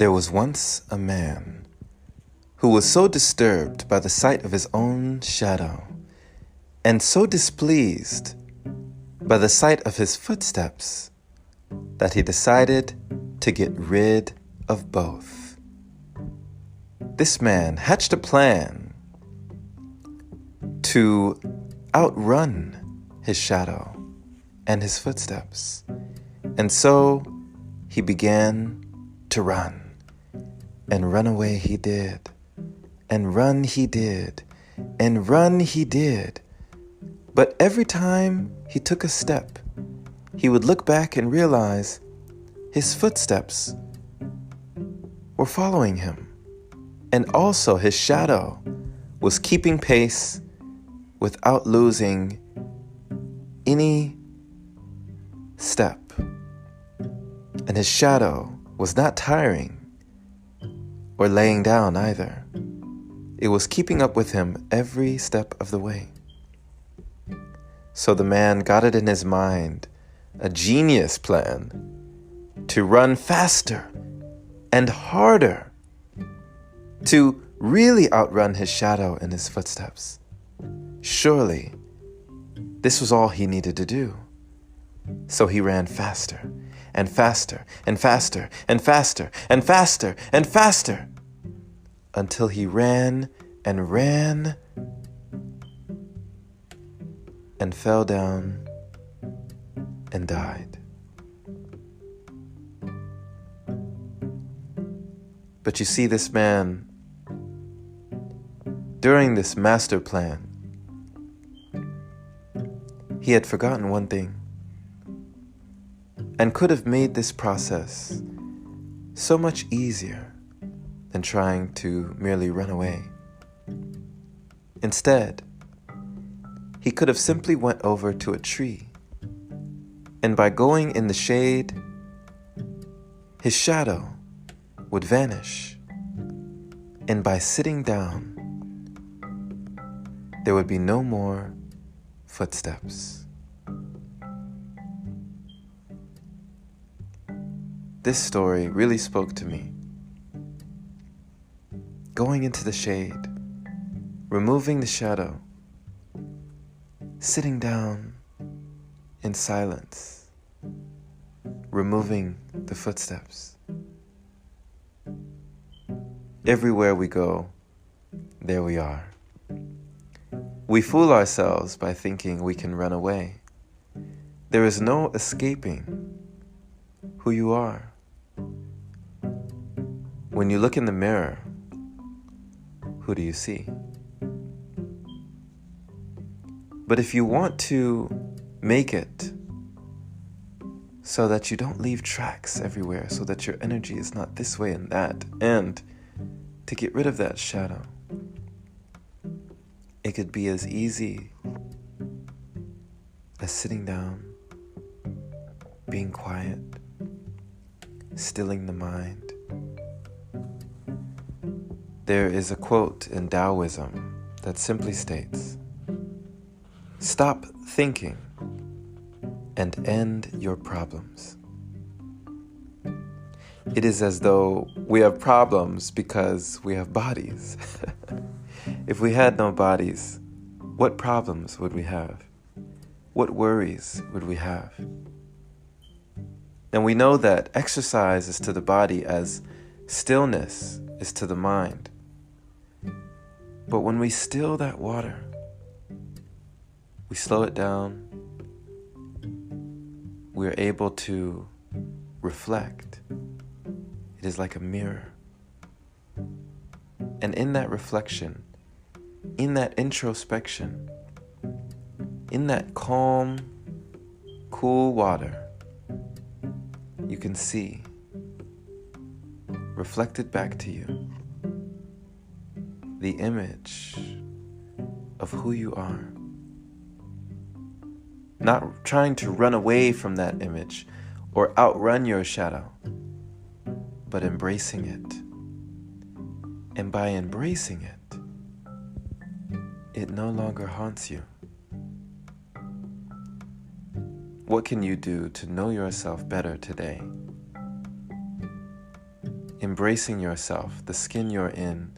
There was once a man who was so disturbed by the sight of his own shadow and so displeased by the sight of his footsteps that he decided to get rid of both. This man hatched a plan to outrun his shadow and his footsteps, and so he began to run. And run away he did, and run he did, and run he did. But every time he took a step, he would look back and realize his footsteps were following him. And also his shadow was keeping pace without losing any step. And his shadow was not tiring or laying down either. It was keeping up with him every step of the way. So the man got it in his mind, a genius plan, to run faster and harder, to really outrun his shadow and his footsteps. Surely, this was all he needed to do. So he ran faster and faster and faster and faster and faster and faster until he ran and ran and fell down and died. But you see, this man, during this master plan, he had forgotten one thing and could have made this process so much easier than trying to merely run away. Instead, he could have simply went over to a tree, and by going in the shade, his shadow would vanish, and by sitting down, there would be no more footsteps. This story really spoke to me. Going into the shade, removing the shadow, sitting down in silence, removing the footsteps. Everywhere we go, there we are. We fool ourselves by thinking we can run away. There is no escaping who you are. When you look in the mirror, who do you see? But if you want to make it so that you don't leave tracks everywhere, so that your energy is not this way and that, and to get rid of that shadow, it could be as easy as sitting down, being quiet, stilling the mind. There is a quote in Taoism that simply states, "Stop thinking and end your problems." It is as though we have problems because we have bodies. If we had no bodies, what problems would we have? What worries would we have? And we know that exercise is to the body as stillness is to the mind. But when we still that water, we slow it down, we're able to reflect. It is like a mirror. And in that reflection, in that introspection, in that calm, cool water, you can see, reflected back to you, the image of who you are. Not trying to run away from that image or outrun your shadow, but embracing it. And by embracing it, it no longer haunts you. What can you do to know yourself better today? embracing yourself, the skin you're in,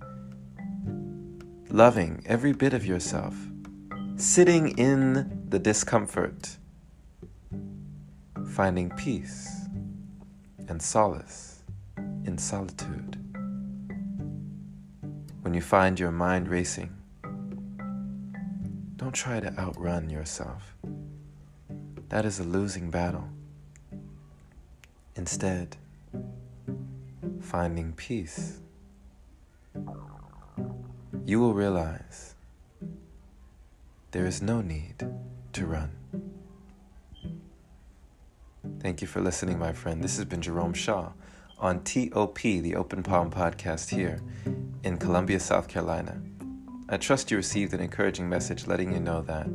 loving every bit of yourself, sitting in the discomfort, finding peace and solace in solitude. When you find your mind racing, don't try to outrun yourself. That is a losing battle. Instead, finding peace, you will realize there is no need to run. Thank you for listening, my friend. This has been Jerome Shaw on TOP, the Open Palm Podcast here in Columbia, South Carolina. I trust you received an encouraging message letting you know that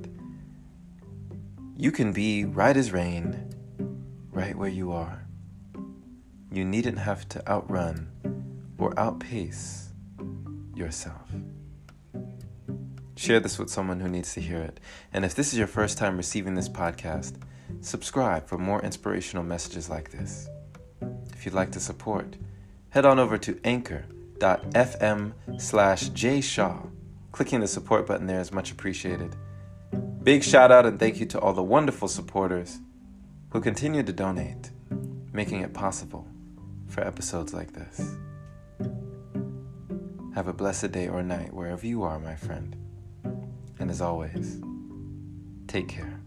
you can be right as rain, right where you are. You needn't have to outrun or outpace yourself. Share this with someone who needs to hear it. And if this is your first time receiving this podcast, subscribe for more inspirational messages like this. If you'd like to support, head on over to anchor.fm/jshaw. Clicking the support button there is much appreciated. Big shout out and thank you to all the wonderful supporters who continue to donate, making it possible for episodes like this. Have a blessed day or night wherever you are, my friend. And as always, take care.